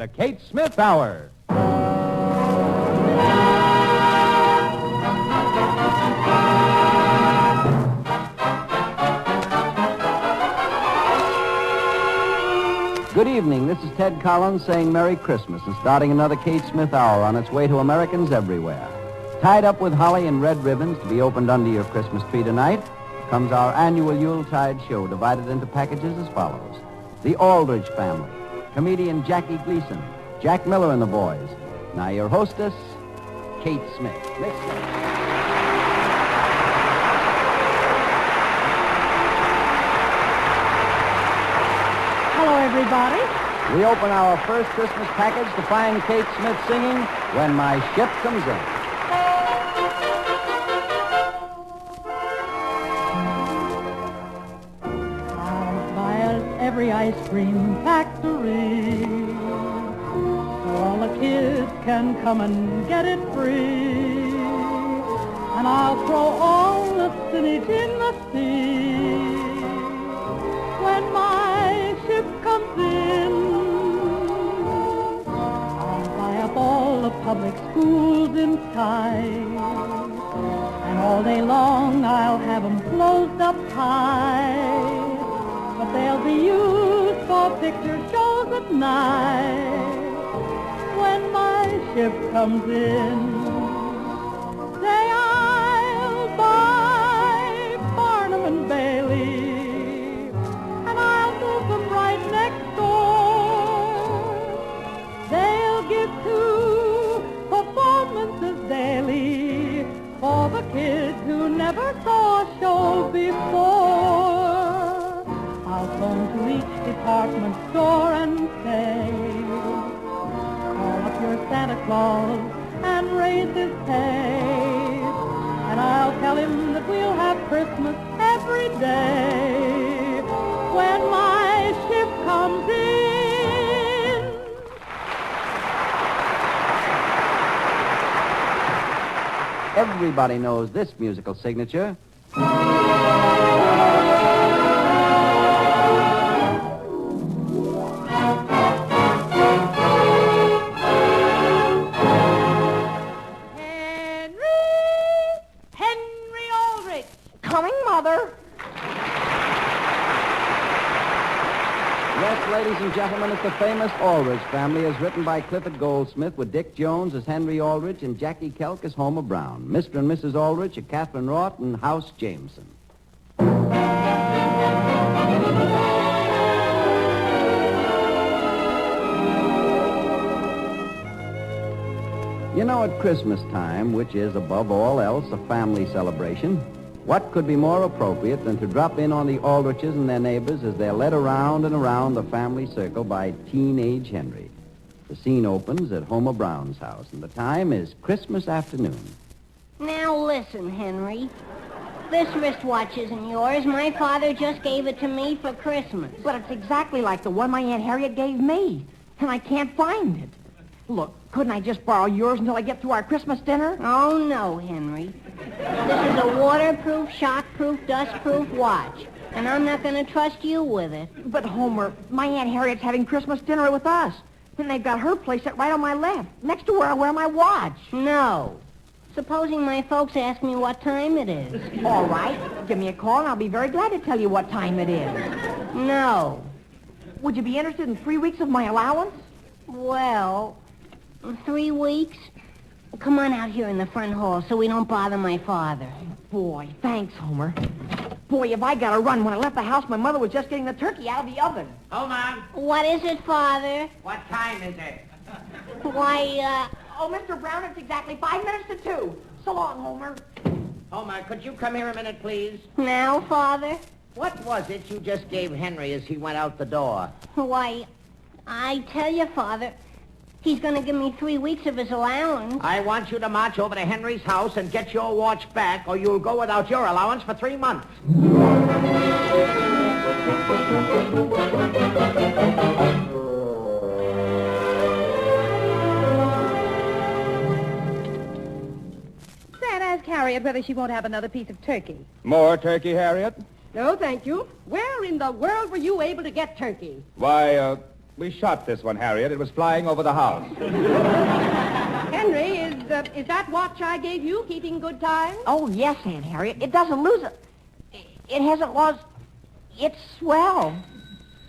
the Kate Smith Hour. Good evening. This is Ted Collins saying Merry Christmas and starting another Kate Smith Hour on its way to Americans everywhere. Tied up with holly and red ribbons to be opened under your Christmas tree tonight comes our annual Yuletide show divided into packages as follows. The Aldrich Family, comedian Jackie Gleason, Jack Miller and the boys. Now your hostess, Kate Smith. Let's go. Hello, everybody. We open our first Christmas package to find Kate Smith singing When My Ship Comes In. I'll buy every ice cream factory so all the kids can come and get it free. And I'll throw all the spinach in the sea when my ship comes in. I'll buy up all the public schools in sight, and all day long I'll have them closed up high. But they'll be used for picture shows at night when my ship comes in. Say I'll buy Barnum and Bailey, and I'll move them right next door. They'll give 2 performances daily for the kids who never saw a show before. I'll phone to each department store and say, call up your Santa Claus and raise his pay. And I'll tell him that we'll have Christmas every day when my ship comes in. Everybody knows this musical signature. Henry Aldrich. Coming, Mother. Yes, ladies and gentlemen, it's the famous Aldrich Family as written by Clifford Goldsmith with Dick Jones as Henry Aldrich and Jackie Kelk as Homer Brown. Mr. and Mrs. Aldrich are Catherine Roth and House Jameson. You know, at Christmas time, which is above all else a family celebration, what could be more appropriate than to drop in on the Aldriches and their neighbors as they're led around and around the family circle by teenage Henry? The scene opens at Homer Brown's house, and the time is Christmas afternoon. Now listen, Henry. This wristwatch isn't yours. My father just gave it to me for Christmas. But it's exactly like the one my Aunt Harriet gave me, and I can't find it. Look, couldn't I just borrow yours until I get through our Christmas dinner? Oh, no, Henry. This is a waterproof, shockproof, dustproof watch, and I'm not going to trust you with it. But, Homer, my Aunt Harriet's having Christmas dinner with us, and they've got her place set right on my left, next to where I wear my watch. No. Supposing my folks ask me what time it is. All right. Give me a call, and I'll be very glad to tell you what time it is. No. Would you be interested in 3 weeks of my allowance? Well, 3 weeks? Come on out here in the front hall so we don't bother my father. Boy, thanks, Homer. Boy, have I got to run. When I left the house, my mother was just getting the turkey out of the oven. Homer, What is it, Father? what time is it? Why, Oh, Mr. Brown, it's exactly 5 minutes to 2. So long, Homer. Homer, could you come here a minute, please? now, Father? What was it you just gave Henry as he went out the door? Why, I tell you, Father, he's going to give me 3 weeks of his allowance. I want you to march over to Henry's house and get your watch back, or you'll go without your allowance for 3 months. Dad, ask Harriet whether she won't have another piece of turkey. More turkey, Harriet? No, thank you. Where in the world were you able to get turkey? Why, We shot this one, Harriet. It was flying over the house. Henry, is that watch I gave you keeping good time? Oh, yes, Aunt Harriet. It doesn't lose it. It hasn't lost... It's swell.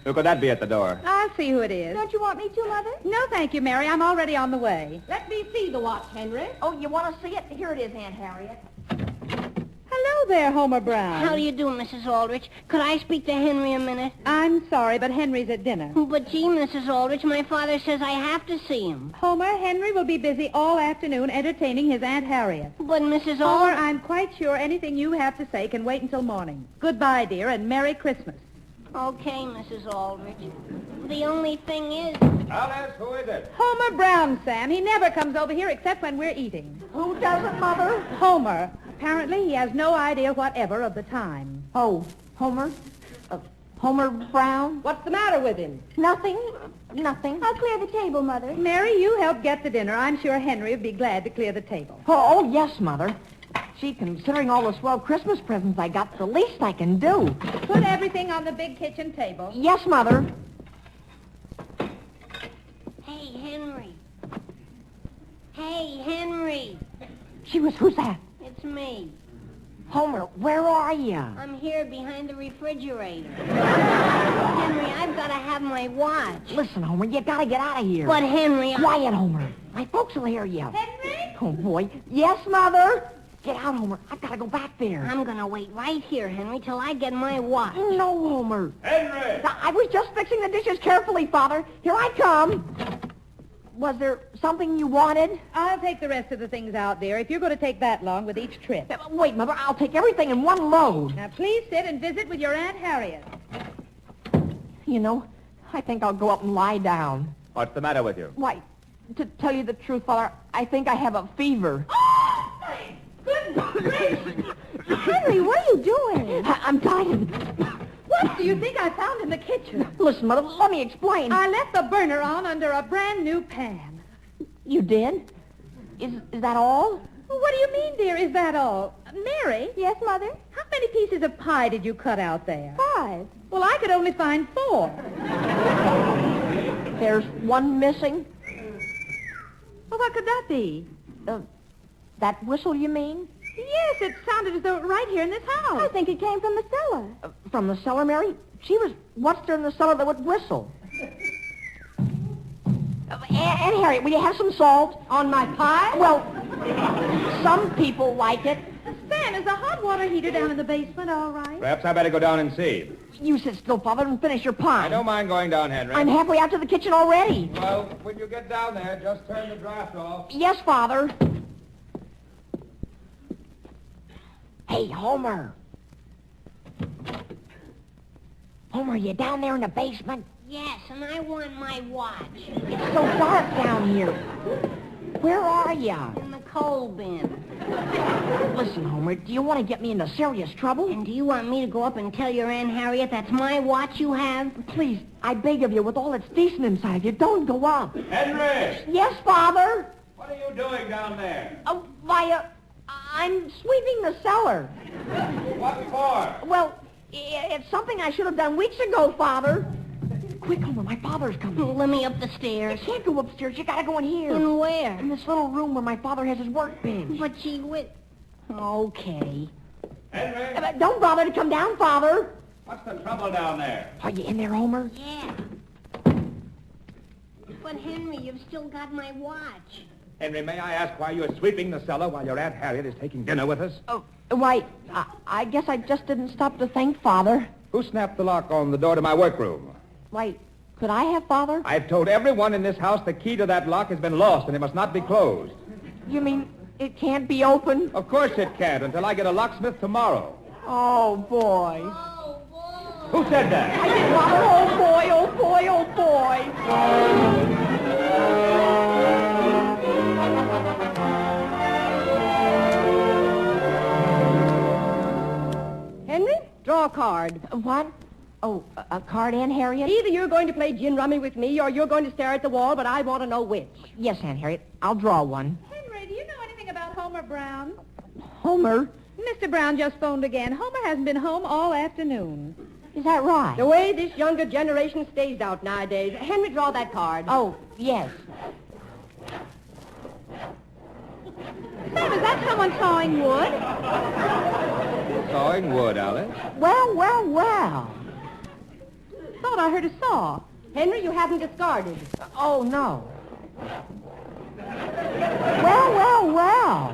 Who could that be at the door? I'll see who it is. Don't you want me to, Mother? No, thank you, Mary. I'm already on the way. Let me see the watch, Henry. Oh, you want to see it? Here it is, Aunt Harriet. Hello there, Homer Brown. How do you do, Mrs. Aldrich? Could I speak to Henry a minute? I'm sorry, but Henry's at dinner. But gee, Mrs. Aldrich, my father says I have to see him. Homer, Henry will be busy all afternoon entertaining his Aunt Harriet. But Mrs. Homer, Aldrich... I'm quite sure anything you have to say can wait until morning. Goodbye, dear, and Merry Christmas. Okay, Mrs. Aldrich. The only thing is... Alice, who is it? Homer Brown, Sam. He never comes over here except when we're eating. Who doesn't, Mother? Homer. Apparently, he has no idea whatever of the time. Oh, Homer? Homer Brown? What's the matter with him? Nothing. Nothing. I'll clear the table, Mother. Mary, you help get the dinner. I'm sure Henry would be glad to clear the table. Oh, yes, Mother. Gee, considering all the swell Christmas presents I got, the least I can do. Put everything on the big kitchen table. Yes, Mother. Hey, Henry. Hey, Henry. Gee whiz, who's that? It's me. Homer, where are you? I'm here behind the refrigerator. Henry, I've got to have my watch. Listen, Homer, you gotta get out of here. But, Henry, Quiet, Homer. My folks will hear you. Henry? Oh, boy. Yes, Mother? Get out, Homer. I've got to go back there. I'm going to wait right here, Henry, till I get my watch. No, Homer. Henry! I was just fixing the dishes carefully, Father. Here I come. Was there something you wanted? I'll take the rest of the things out there if you're going to take that long with each trip. Wait, Mother. I'll take everything in one load. Now, please sit and visit with your Aunt Harriet. You know, I think I'll go up and lie down. What's the matter with you? Why, to tell you the truth, Father, I think I have a fever. Henry, what are you doing? I'm tired. What do you think I found in the kitchen? Listen, Mother, let me explain. I left the burner on under a brand new pan. You did? Is that all? What do you mean, dear? Is that all? Mary? Yes, Mother? How many pieces of pie did you cut out there? 5. Well, I could only find 4. There's one missing. Well, what could that be? That whistle, you mean? Yes, it sounded as though it were right here in this house. I think it came from the cellar. From the cellar, Mary? What's there in the cellar that would whistle? Aunt Harriet, will you have some salt? On my pie? Well, some people like it. Sam, is the hot water heater down in the basement all right? Perhaps I better go down and see. You sit still, Father, and finish your pie. I don't mind going down, Henry. I'm halfway out to the kitchen already. Well, when you get down there, just turn the draft off. Yes, Father. Hey, Homer. Homer, you down there in the basement? Yes, and I want my watch. It's so dark down here. Where are you? In the coal bin. Listen, Homer, do you want to get me into serious trouble? And do you want me to go up and tell your Aunt Harriet that's my watch you have? Please, I beg of you, with all that's decent inside of you, don't go up. Henry! Yes, Father? What are you doing down there? I'm sweeping the cellar. What for? Well, it's something I should have done weeks ago, Father. Quick, Homer, my father's coming. Let me up the You stairs. can't go upstairs. You gotta go in here. In where? In this little room where my father has his workbench. But gee whiz. Okay. Henry! Don't bother to come down, Father. What's the trouble down there? Are you in there, Homer? Yeah. But Henry, you've still got my watch. Henry, may I ask why you're sweeping the cellar while your Aunt Harriet is taking dinner with us? Oh, why, I guess I just didn't stop to think, Father. Who snapped the lock on the door to my workroom? Why, could I have, Father? I've told everyone in this house the key to that lock has been lost and it must not be closed. You mean it can't be opened? Of course it can't until I get a locksmith tomorrow. Oh, boy. Oh, boy. Who said that? I did, Father. Oh, boy, oh, boy, oh, boy. Henry, draw a card. What? Oh, a card, Aunt Harriet? Either you're going to play gin rummy with me or you're going to stare at the wall, but I want to know which. Yes, Aunt Harriet. I'll draw one. Henry, do you know anything about Homer Brown? Homer? Mr. Brown just phoned again. Homer hasn't been home all afternoon. Is that right? The way this younger generation stays out nowadays. Henry, draw that card. Oh, yes. Sam, is that someone sawing wood? Sawing wood, Alice. Well, well, well. Thought I heard a saw. Henry, you haven't discarded. Oh, no. Well, well, well.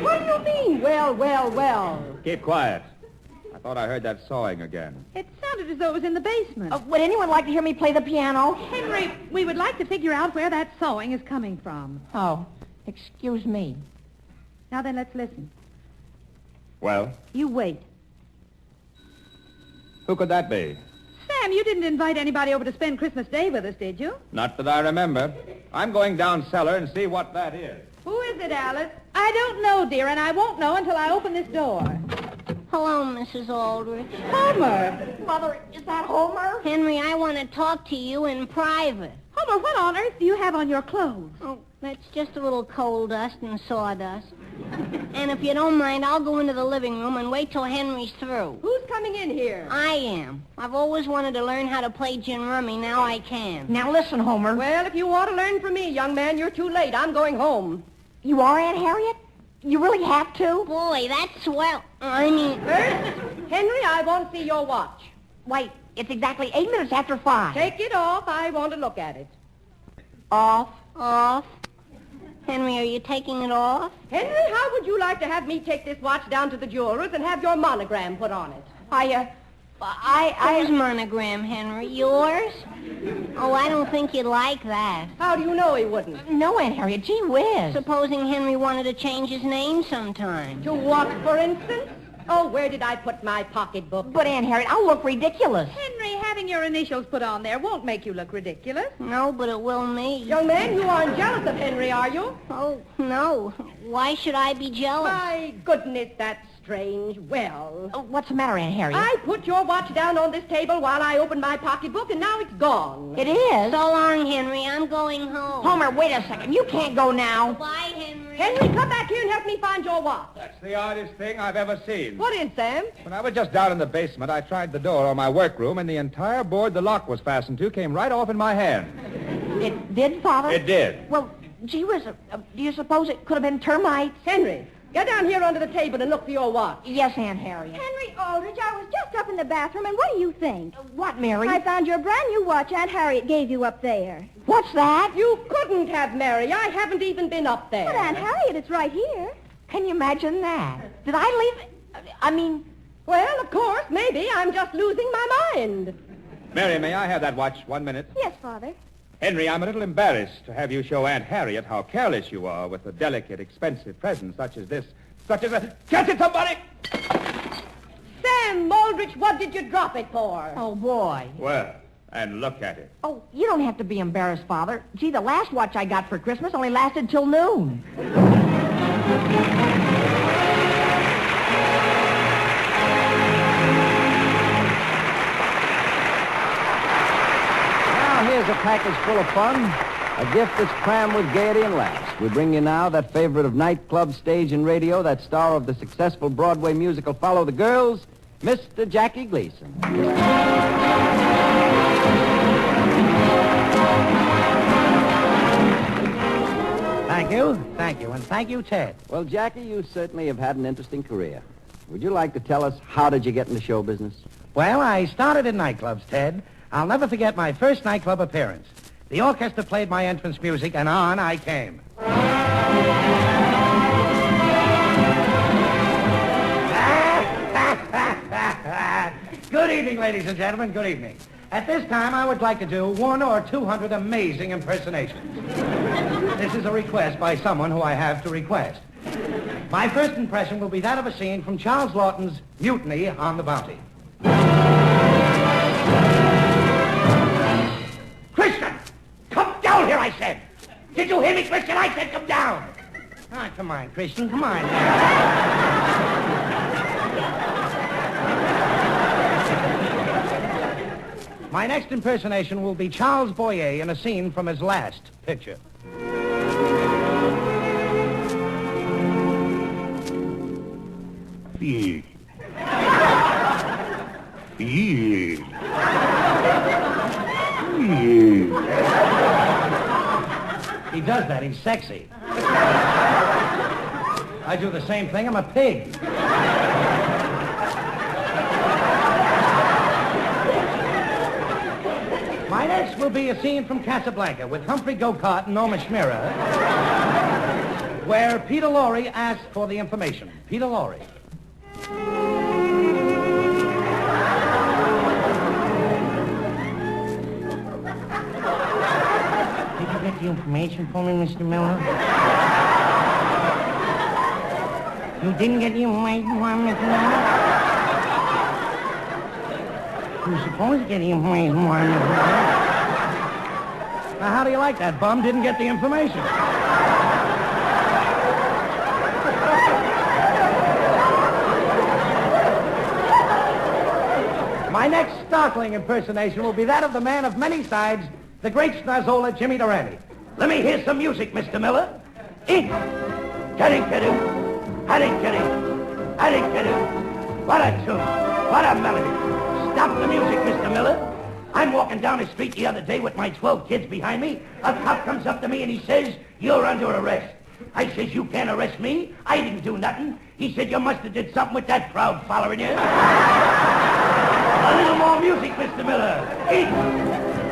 What do you mean, well, well, well? Keep quiet. I thought I heard that sawing again. It sounded as though it was in the basement. Would anyone like to hear me play the piano? Henry, we would like to figure out where that sawing is coming from. Oh, excuse me. Now then, let's listen. Well, You wait. who could that be? Sam, you didn't invite anybody over to spend Christmas Day with us, did you? Not that I remember. I'm going down cellar and see what that is. Who is it, Alice? I don't know, dear, and I won't know until I open this door. Hello, Mrs. Aldrich. Homer! Mother, is that Homer? Henry, I want to talk to you in private. Homer, what on earth do you have on your clothes? Oh, that's just a little coal dust and sawdust. And if you don't mind, I'll go into the living room and wait till Henry's through. Who's coming in here? I am. I've always wanted to learn how to play gin rummy. Now I can. Now listen, Homer. Well, if you want to learn from me, young man, you're too late. I'm going home. You are Aunt Harriet? You really have to? Boy, that's swell. I mean... First, Henry, I want to see your watch. Wait, it's exactly 8 minutes after 5. Take it off. I want to look at it. Off. Off. Henry, are you taking it off? Henry, how would you like to have me take this watch down to the jeweler's and have your monogram put on it? Whose monogram, Henry? Yours? Oh, I don't think you'd like that. How do you know he wouldn't? No, Aunt Harriet, gee whiz. Supposing Henry wanted to change his name sometime. To what, for instance? Oh, where did I put my pocketbook? But, Aunt Harriet, I'll look ridiculous. Henry, having your initials put on there won't make you look ridiculous. No, but it will me. Young man, you aren't jealous of Henry, are you? Oh, no. Why should I be jealous? My goodness, that's strange. Well, What's the matter, Aunt Harriet? I put your watch down on this table while I opened my pocketbook, and now it's gone. It is. So long, Henry. I'm going home. Homer, wait a second. You can't go now. Bye, Henry. Henry, come back here and help me find your watch. That's the oddest thing I've ever seen. What is, Sam? When I was just down in the basement, I tried the door on my workroom, and the entire board the lock was fastened to came right off in my hand. It did, Father? It did. Well, gee whiz, do you suppose it could have been termites? Henry, get down here under the table and look for your watch. Yes, Aunt Harriet. Henry Aldrich, I was just up in the bathroom, and what do you think? What, Mary? I found your brand new watch Aunt Harriet gave you up there. What's that? You couldn't have, Mary. I haven't even been up there. But Aunt Harriet, it's right here. Can you imagine that? Did I leave it? Well, of course, maybe I'm just losing my mind. Mary, may I have that watch 1 minute? Yes, Father. Henry, I'm a little embarrassed to have you show Aunt Harriet how careless you are with a delicate, expensive present such as this. Such as a... Catch it, somebody! Sam Aldrich, what did you drop it for? Oh, boy. Well, and look at it. Oh, you don't have to be embarrassed, Father. Gee, the last watch I got for Christmas only lasted till noon. Now, here's a package full of fun, a gift that's crammed with gaiety and laughs. We bring you now that favorite of nightclub, stage, and radio, that star of the successful Broadway musical Follow the Girls, Mr. Jackie Gleason. Thank you, and thank you, Ted. Well, Jackie, you certainly have had an interesting career. Would you like to tell us how did you get into show business? Well, I started in nightclubs, Ted. I'll never forget my first nightclub appearance. The orchestra played my entrance music, and on I came. Good evening, ladies and gentlemen. Good evening. At this time, I would like to do 100 or 200 amazing impersonations. This is a request by someone who I have to request. My first impression will be that of a scene from Charles Lawton's Mutiny on the Bounty. Christian! Come down here, I said! Did you hear me, Christian? I said come down! Ah, come on, Christian, come on. My next impersonation will be Charles Boyer in a scene from his last picture. He does that. He's sexy. I do the same thing. I'm a pig. My next will be a scene from Casablanca with Humphrey Gocart and Norma Schmira, where Peter Lorre asked for the information. Peter Lorre. Did you get the information for me, Mr. Miller? You didn't get the information for me, Mr. Miller? You're supposed to get the information for me, Mr. Miller. Now, how do you like that? Bum didn't get the information. My next startling impersonation will be that of the man of many sides, the great snazzola Jimmy Durante. Let me hear some music, Mr. Miller. Kitty-kitty, kitty-kitty, kitty-kitty. What a tune, what a melody. Stop the music, Mr. Miller. I'm walking down the street the other day with my 12 kids behind me. A cop comes up to me and he says, "You're under arrest." I says, "You can't arrest me. I didn't do nothing." He said, "You must have did something with that crowd following you." A little more music, Mr. Miller. Kitty,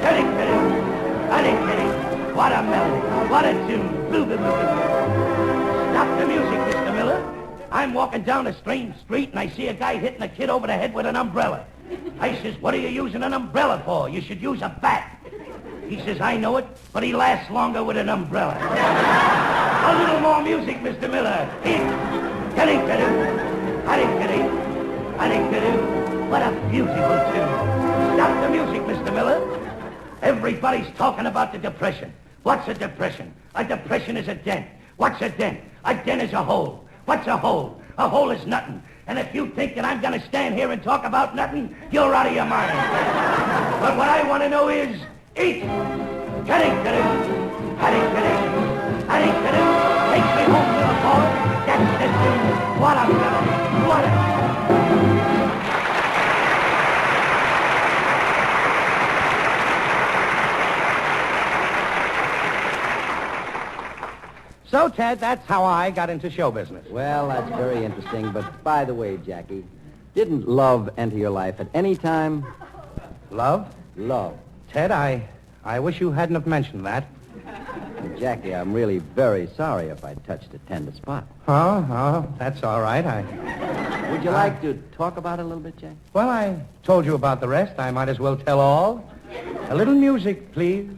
kitty, kitty, kitty. What a melody. What a tune. Blue, blue, blue, blue. Stop the music, Mr. Miller. I'm walking down a strange street and I see a guy hitting a kid over the head with an umbrella. I says, "What are you using an umbrella for? You should use a bat." He says, "I know it, but he lasts longer with an umbrella." A little more music, Mr. Miller. Kitty, kitty, kitty, kitty, kitty, kitty. What a beautiful tune. Stop the music, Mr. Miller. Everybody's talking about the Depression. What's a depression? A depression is a dent. What's a dent? A dent is a hole. What's a hole? A hole is nothing. And if you think that I'm going to stand here and talk about nothing, you're out of your mind. But what I want to know is, eat. Kitty, kitty, kitty, kitty, kitty, kitty. Take me home to the boy. That's the tune. What a melody. What a... So, Ted, that's how I got into show business. Well, that's very interesting. But by the way, Jackie, didn't love enter your life at any time? Love? Love. Ted, I wish you hadn't have mentioned that. Jackie, I'm really very sorry if I touched a tender spot. Oh, that's all right. Would you like to talk about it a little bit, Jack? Well, I told you about the rest. I might as well tell all. A little music, please.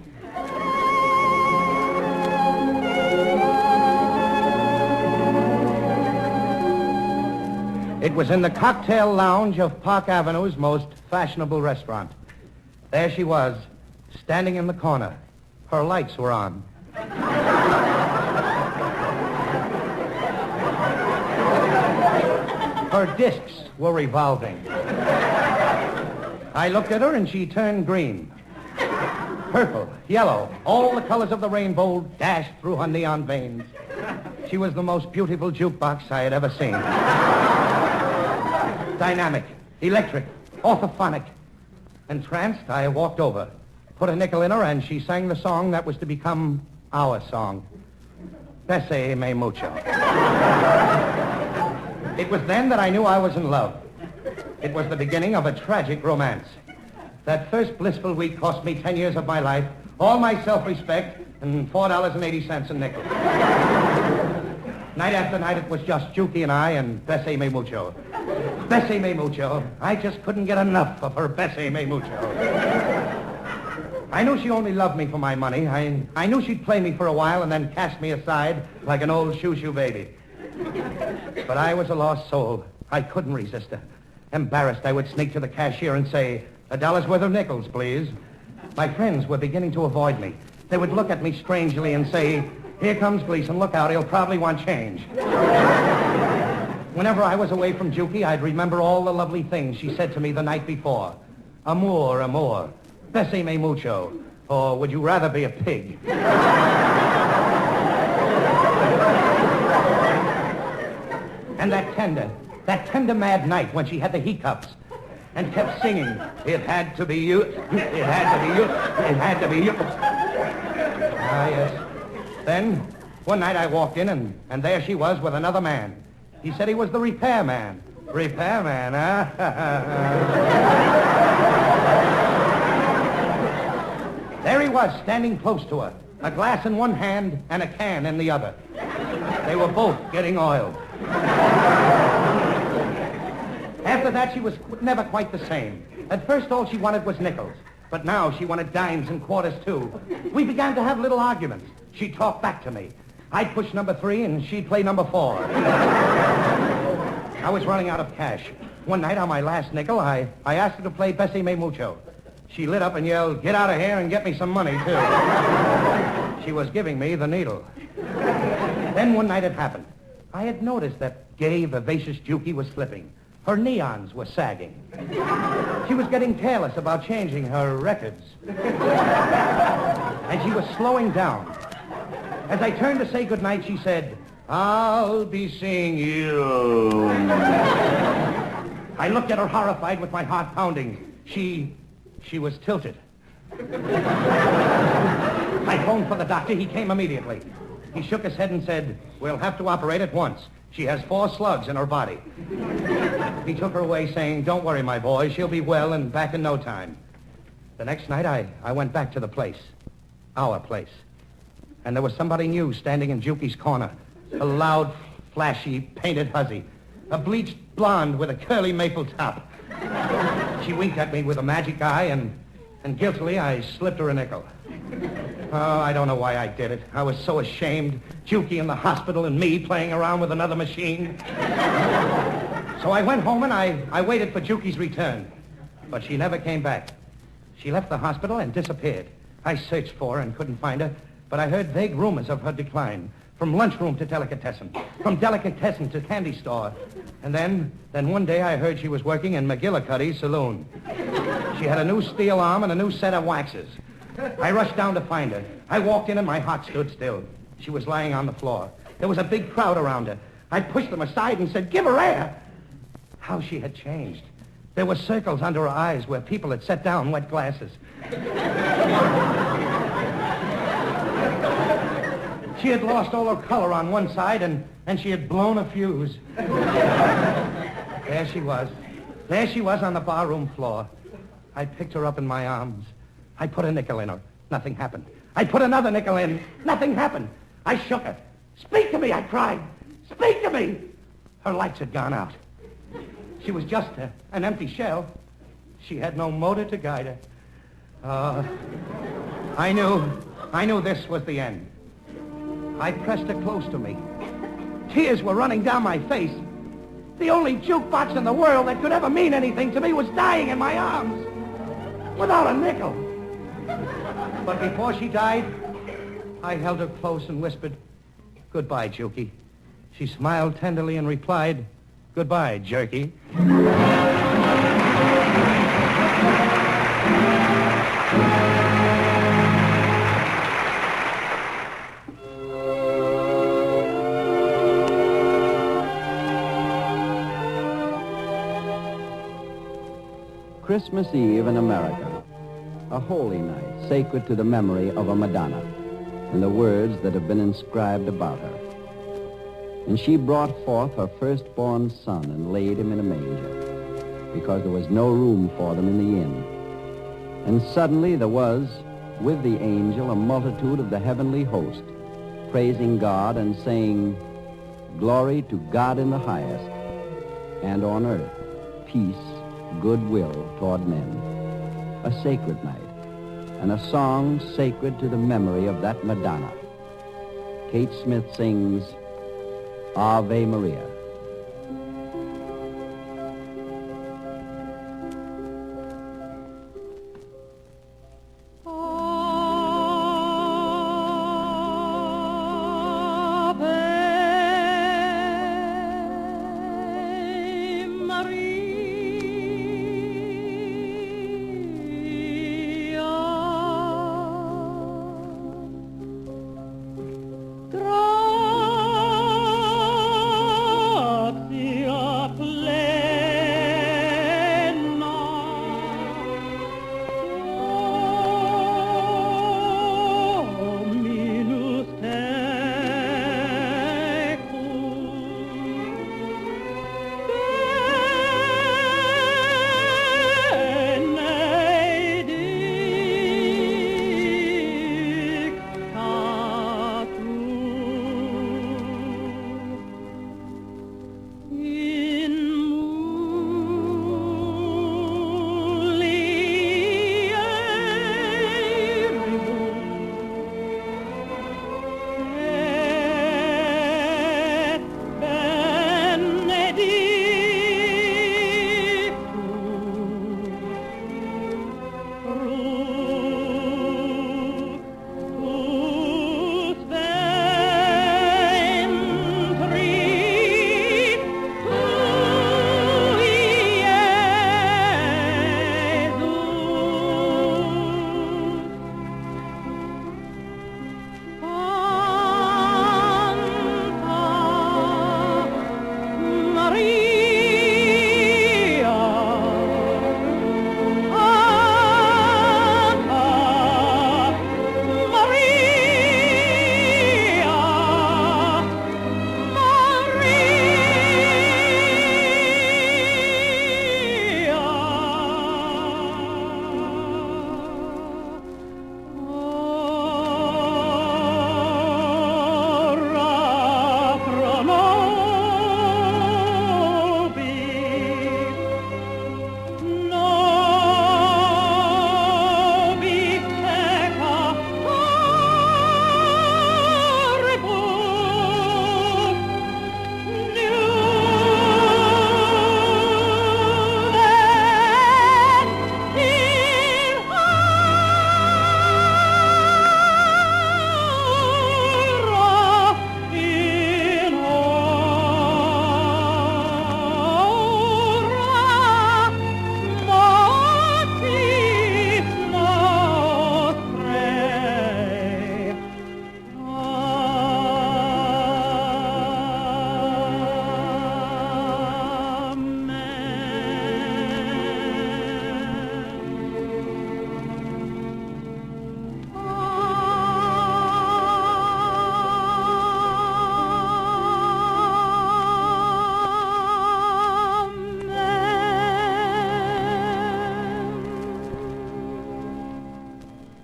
It was in the cocktail lounge of Park Avenue's most fashionable restaurant. There she was, standing in the corner. Her lights were on. Her discs were revolving. I looked at her and she turned green. Purple, yellow, all the colors of the rainbow dashed through her neon veins. She was the most beautiful jukebox I had ever seen. Dynamic, electric, orthophonic. Entranced, I walked over, put a nickel in her, and she sang the song that was to become our song. Bese me mucho. It was then that I knew I was in love. It was the beginning of a tragic romance. That first blissful week cost me 10 years of my life, all my self-respect, and $4.80 in nickels. Night after night, it was just Juki and I and Bese me mucho. Bese me mucho. I just couldn't get enough of her Bese me mucho. I knew she only loved me for my money. I knew she'd play me for a while and then cast me aside like an old shoo-shoo baby. But I was a lost soul. I couldn't resist her. Embarrassed, I would sneak to the cashier and say, $1 worth of nickels, please. My friends were beginning to avoid me. They would look at me strangely and say, "Here comes Gleason. Look out, he'll probably want change." Whenever I was away from Juki, I'd remember all the lovely things she said to me the night before. Amour, amour. Bese me mucho. Or would you rather be a pig? And that tender mad night when she had the hiccups. and kept singing, "It had to be you, it had to be you, it had to be you." Ah, yes. Then, one night I walked in, and there she was with another man. He said he was the repairman. Repairman, huh? There he was, standing close to her, a glass in one hand and a can in the other. They were both getting oiled. After that, she was never quite the same. At first, all she wanted was nickels. But now she wanted dimes and quarters, too. We began to have little arguments. She'd talk back to me. I'd push number 3, and she'd play number 4. I was running out of cash. One night, on my last nickel, I asked her to play Bessie Me Mucho. She lit up and yelled, "Get out of here and get me some money, too." She was giving me the needle. Then one night it happened. I had noticed that gay, vivacious Juki was slipping. Her neons were sagging. She was getting careless about changing her records. And she was slowing down. As I turned to say goodnight, she said, "I'll be seeing you." I looked at her horrified with my heart pounding. She was tilted. I phoned for the doctor. He came immediately. He shook his head and said, "We'll have to operate at once. She has 4 slugs in her body." He took her away saying, "Don't worry, my boy. She'll be well and back in no time." The next night, I went back to the place. Our place. And there was somebody new standing in Juki's corner. A loud, flashy, painted hussy. A bleached blonde with a curly maple top. She winked at me with a magic eye, and guiltily I slipped her a nickel. Oh, I don't know why I did it. I was so ashamed. Juki in the hospital and me playing around with another machine. So I went home and I waited for Juki's return. But she never came back. She left the hospital and disappeared. I searched for her and couldn't find her, but I heard vague rumors of her decline. From lunchroom to delicatessen. From delicatessen to candy store. And then one day I heard she was working in McGillicuddy's saloon. She had a new steel arm and a new set of waxes. I rushed down to find her. I walked in and my heart stood still. She was lying on the floor. There was a big crowd around her. I pushed them aside and said, "Give her air." How she had changed. There were circles under her eyes where people had set down wet glasses. She had lost all her color on one side, and she had blown a fuse. There she was. There she was on the barroom floor. I picked her up in my arms. I put a nickel in her. Nothing happened. I put another nickel in. Nothing happened. I shook her. "Speak to me," I cried. "Speak to me." Her lights had gone out. She was just an empty shell. She had no motor to guide her. I knew this was the end. I pressed her close to me. Tears were running down my face. The only jukebox in the world that could ever mean anything to me was dying in my arms. Without a nickel. But before she died, I held her close and whispered, "Goodbye, Juki." She smiled tenderly and replied, "Goodbye, Jerky." Christmas Eve in America, a holy night sacred to the memory of a Madonna and the words that have been inscribed about her. And she brought forth her firstborn son and laid him in a manger, because there was no room for them in the inn. And suddenly there was, with the angel, a multitude of the heavenly host, praising God and saying, "Glory to God in the highest, and on earth, peace, goodwill toward men." A sacred night, and a song sacred to the memory of that Madonna. Kate Smith sings Ave Maria.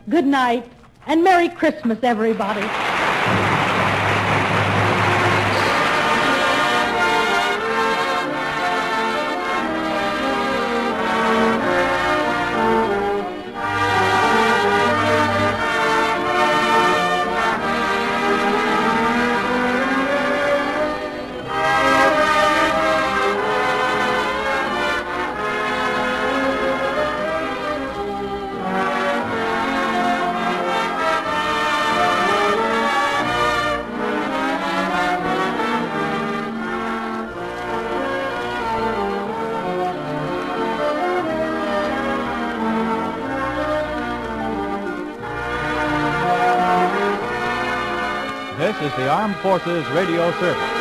good night, and Merry Christmas, everybody. This is the Armed Forces Radio Service.